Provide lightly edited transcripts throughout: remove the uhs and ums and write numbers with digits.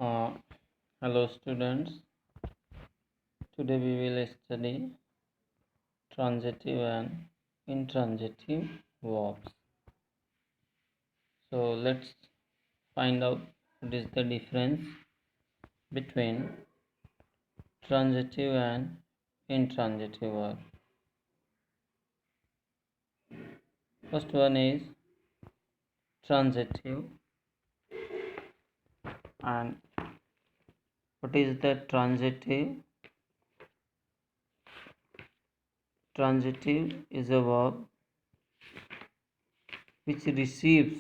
Uh, Hello students, today we will study transitive and intransitive verbs. So let's find out what is the difference between transitive and intransitive verb. First one is transitive, and what is the transitive? Transitive is a verb which receives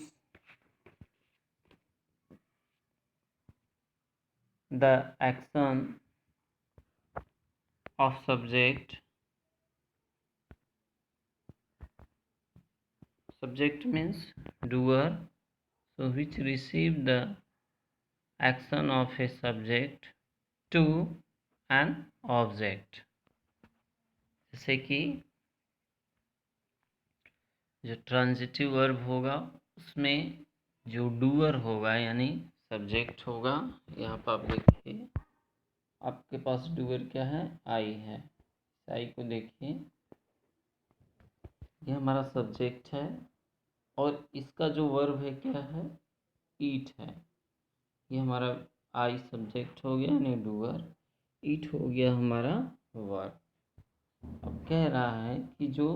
the action of subject. Subject means doer, so which receive the action of a subject to an object. जैसे कि जो transitive verb होगा उसमें जो doer होगा यानी subject होगा, यहाँ पर आप देखिए आपके पास डूअर क्या है, आई है। आई को देखिए, ये हमारा सब्जेक्ट है और इसका जो वर्ब है क्या है, ईट है। ये हमारा आई सब्जेक्ट हो गया यानी डूअर, ईट हो गया हमारा वर्ब। अब कह रहा है कि जो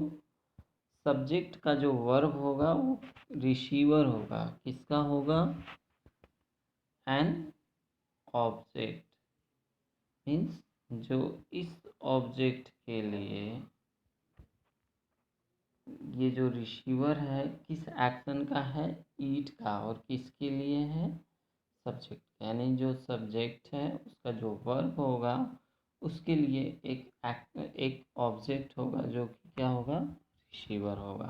सब्जेक्ट का जो वर्ब होगा वो रिसीवर होगा। किसका होगा? An object. मीन्स जो इस ऑब्जेक्ट के लिए ये जो रिसीवर है किस एक्शन का है, ईट का, और किसके लिए है, सब्जेक्ट। यानी जो सब्जेक्ट है उसका जो वर्ब होगा उसके लिए एक ऑब्जेक्ट होगा जो कि क्या होगा, रिसीवर होगा।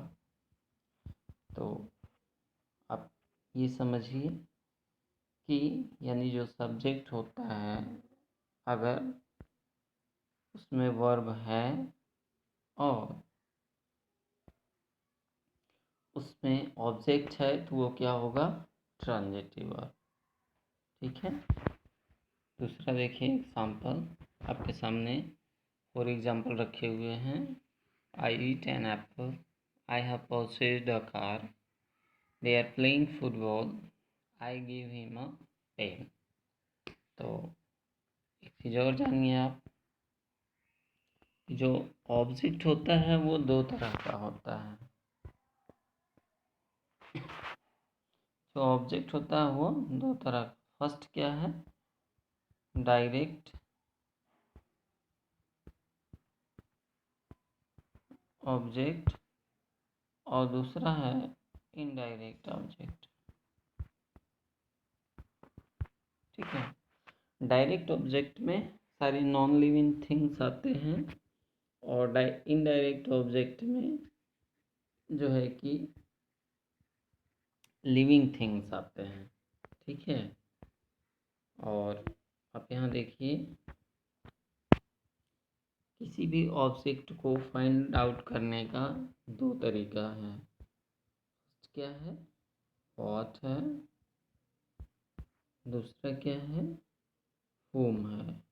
तो आप ये समझिए कि यानी जो सब्जेक्ट होता है अगर उसमें वर्ब है और उसमें ऑब्जेक्ट है तो वो क्या होगा, ट्रांजिटिव वर्ब। ठीक है। दूसरा देखिए एग्जाम्पल आपके सामने फॉर एग्जाम्पल रखे हुए हैं। I eat an apple, I have purchased a car, they are playing football, I give him a pen. तो एक चीज़ और जानिए आप, जो ऑब्जेक्ट होता है वो दो तरह का होता है। जो ऑब्जेक्ट होता है वो दो तरह का, फर्स्ट क्या है, डायरेक्ट ऑब्जेक्ट और दूसरा है इनडायरेक्ट ऑब्जेक्ट। ठीक है। डायरेक्ट ऑब्जेक्ट में सारी नॉन लिविंग थिंग्स आते हैं और इनडायरेक्ट ऑब्जेक्ट में जो है कि लिविंग थिंग्स आते हैं। ठीक है। और आप यहाँ देखिए किसी भी ऑब्जेक्ट को फाइंड आउट करने का दो तरीका है। क्या है, व्हाट है, दूसरा क्या है, whom है।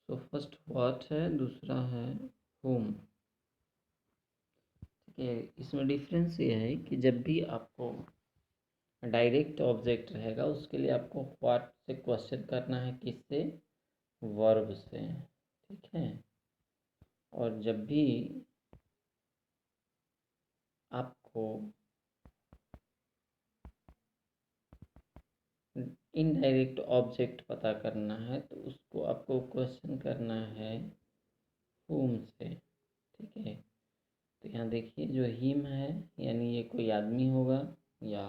तो फर्स्ट व्हाट है, दूसरा है whom। ठीक है। इसमें डिफरेंस ये है कि जब भी आपको डायरेक्ट ऑब्जेक्ट रहेगा उसके लिए आपको व्हाट से क्वेश्चन करना है, किससे, वर्ब से। ठीक है। और जब भी आपको इनडायरेक्ट ऑब्जेक्ट पता करना है तो उसको आपको क्वेश्चन करना है whom से। ठीक है। तो यहाँ देखिए जो हिम है यानी ये कोई आदमी होगा या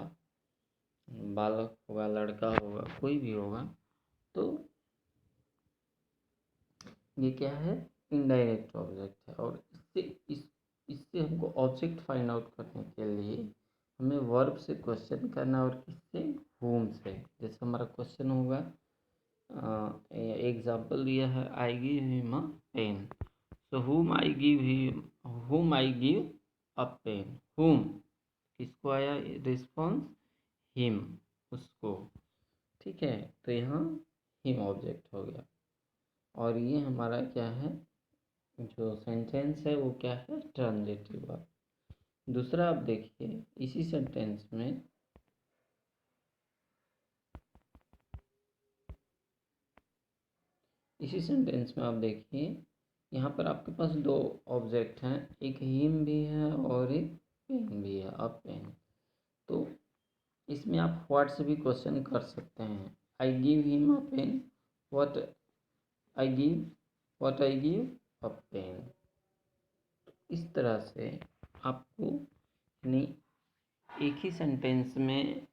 बालक होगा, लड़का होगा, कोई भी होगा। तो ये क्या है, इनडायरेक्ट ऑब्जेक्ट है। और इससे हमको ऑब्जेक्ट फाइंड आउट करने के लिए हमें वर्ब से क्वेश्चन करना और किससे, whom से। जैसे हमारा क्वेश्चन होगा एग्जाम्पल दिया है, I give him a pen. So whom I give a pen, whom किसको आया रिस्पॉन्स, हिम उसको, ठीक है। तो यहाँ हिम ऑब्जेक्ट हो गया। और ये हमारा क्या है, जो सेंटेंस है वो क्या है, ट्रांजिटिव वर्ब। दूसरा आप देखिए इसी सेंटेंस में, आप देखिए यहाँ पर आपके पास दो ऑब्जेक्ट हैं, एक हिम भी है और एक पेन भी है, अ पेन। तो इसमें आप व्हाट से भी क्वेश्चन कर सकते हैं। I give him a pen, what I give a pen. इस तरह से आपको यानी एक ही सेंटेंस में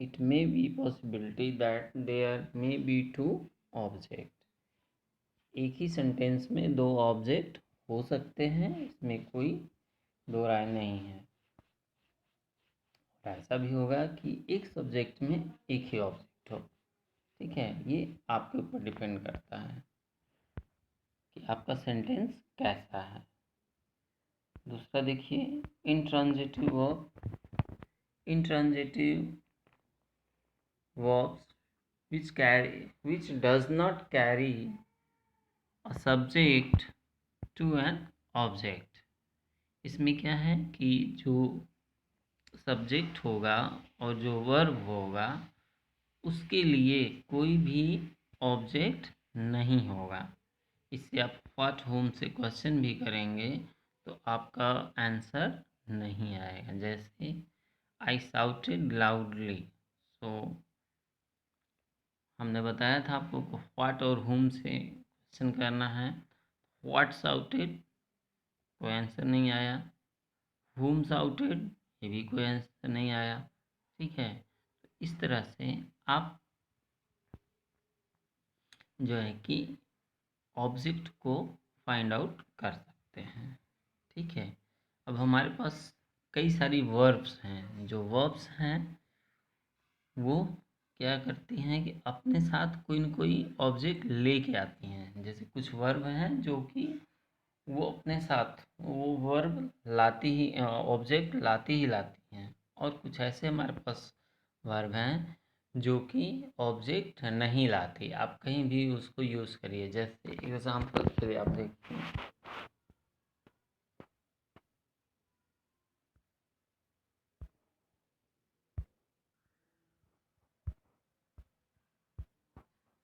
it may be possibility that there may be two object. एक ही सेंटेंस में दो ऑब्जेक्ट हो सकते हैं, इसमें कोई दो राय नहीं है। ऐसा भी होगा कि एक सब्जेक्ट में एक ही ऑब्जेक्ट हो, ठीक है। ये आपके ऊपर डिपेंड करता है कि आपका सेंटेंस कैसा है। दूसरा देखिए intransitive verb. Intransitive verbs which does not carry a subject to an object। इसमें क्या है कि जो सब्जेक्ट होगा और जो वर्ब होगा उसके लिए कोई भी ऑब्जेक्ट नहीं होगा। इससे आप व्हाट होम से क्वेश्चन भी करेंगे तो आपका आंसर नहीं आएगा। जैसे आई साउटेड लाउडली, सो हमने बताया था आपको व्हाट और होम से क्वेश्चन करना है। व्हाट साउटेड, कोई आंसर नहीं आया। whom shouted, ये भी कोई आंसर नहीं आया, ठीक है। तो इस तरह से आप जो है कि ऑब्जेक्ट को फाइंड आउट कर सकते हैं, ठीक है। अब हमारे पास कई सारी वर्ब्स हैं। जो वर्ब्स हैं वो क्या करती हैं कि अपने साथ कोई न कोई ऑब्जेक्ट लेके आती हैं। जैसे कुछ वर्ब हैं जो कि वो अपने साथ वो वर्ब लाती ही, ऑब्जेक्ट लाती हैं। और कुछ ऐसे हमारे पास वर्ब हैं जो कि ऑब्जेक्ट नहीं लाती। आप कहीं भी उसको यूज़ करिए। जैसे एग्जांपल के लिए आप देखिए,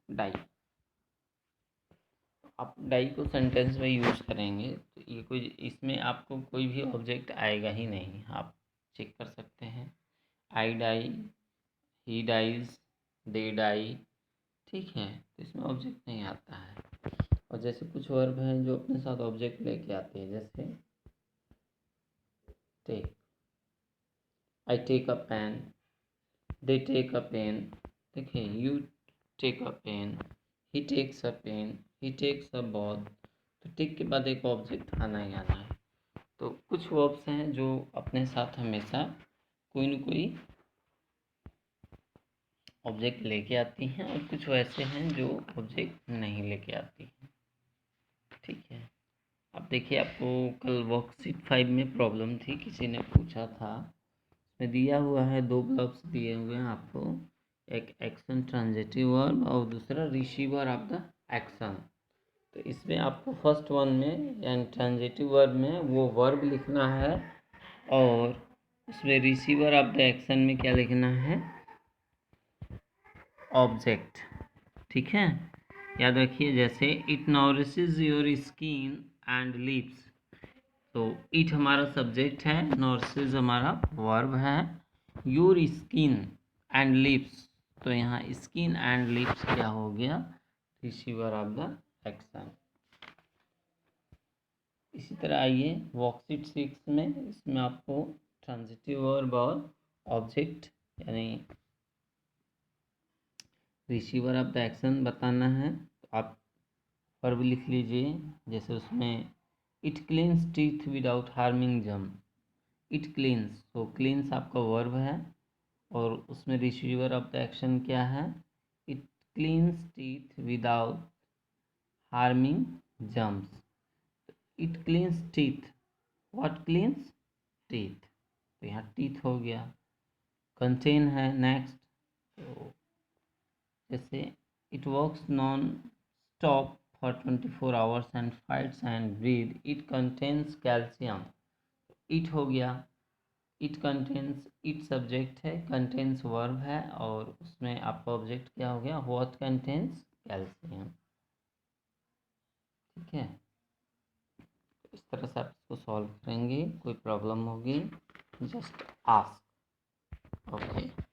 डाई। आप डाई को सेंटेंस में यूज़ करेंगे तो ये कोई, इसमें आपको कोई भी ऑब्जेक्ट आएगा ही नहीं। आप चेक कर सकते हैं, I die, he dies, they die, ठीक है। तो इसमें ऑब्जेक्ट नहीं आता है। और जैसे कुछ वर्ब हैं जो अपने साथ ऑब्जेक्ट लेके आते हैं, जैसे take, I take a pen, they take a pen, देखिए you take a pen, he takes a pen, he takes a ball. तो टेक के बाद एक ऑब्जेक्ट आना ही आना है। तो कुछ वर्ब्स हैं जो अपने साथ हमेशा कोई न कोई ऑब्जेक्ट लेके आती हैं और कुछ वैसे हैं जो ऑब्जेक्ट नहीं लेके आती हैं, ठीक है। अब देखिए आपको कल वर्कशीट 5 में प्रॉब्लम थी, किसी ने पूछा था। इसमें दिया हुआ है दो ब्लॉक्स दिए हुए हैं आपको, एक एक्शन ट्रांजिटिव वर्ब और दूसरा रिसीवर ऑफ द एक्शन। तो इसमें आपको फर्स्ट वन में यानी ट्रांजिटिव वर्ब में वो वर्ब लिखना है और उसमें रिसीवर ऑफ द एक्शन में क्या लिखना है, ऑब्जेक्ट, ठीक है। याद रखिए जैसे it nourishes your skin and lips. तो इट हमारा सब्जेक्ट है, नॉरिशेज हमारा वर्ब है, योर स्किन एंड लिप्स, तो यहाँ स्किन एंड लिप्स क्या हो गया, रिसीवर ऑफ द एक्शन। इसी तरह आइए वर्कशीट 6 में, इसमें आपको ट्रांजिटिव वर्ब और ऑब्जेक्ट यानी रिसीवर ऑफ द एक्शन बताना है। तो आप वर्ब लिख लीजिए। जैसे उसमें it cleans teeth without harming जम, इट क्लीन्स, तो क्लीन्स आपका वर्ब है और उसमें रिसीवर ऑफ द एक्शन क्या है, it cleans teeth without harming germs. It cleans teeth. What cleans? teeth. तो यहाँ teeth हो गया. contain है next. तो जैसे it works non-stop for 24 hours and fights and breathe. It contains calcium. it हो गया. it contains, it subject है, contains verb है और उसमें आपका ऑब्जेक्ट क्या हो गया? what contains calcium. ठीक है, इस तरह से आप इसको सॉल्व करेंगे. कोई प्रॉब्लम होगी जस्ट आस्क. ओके.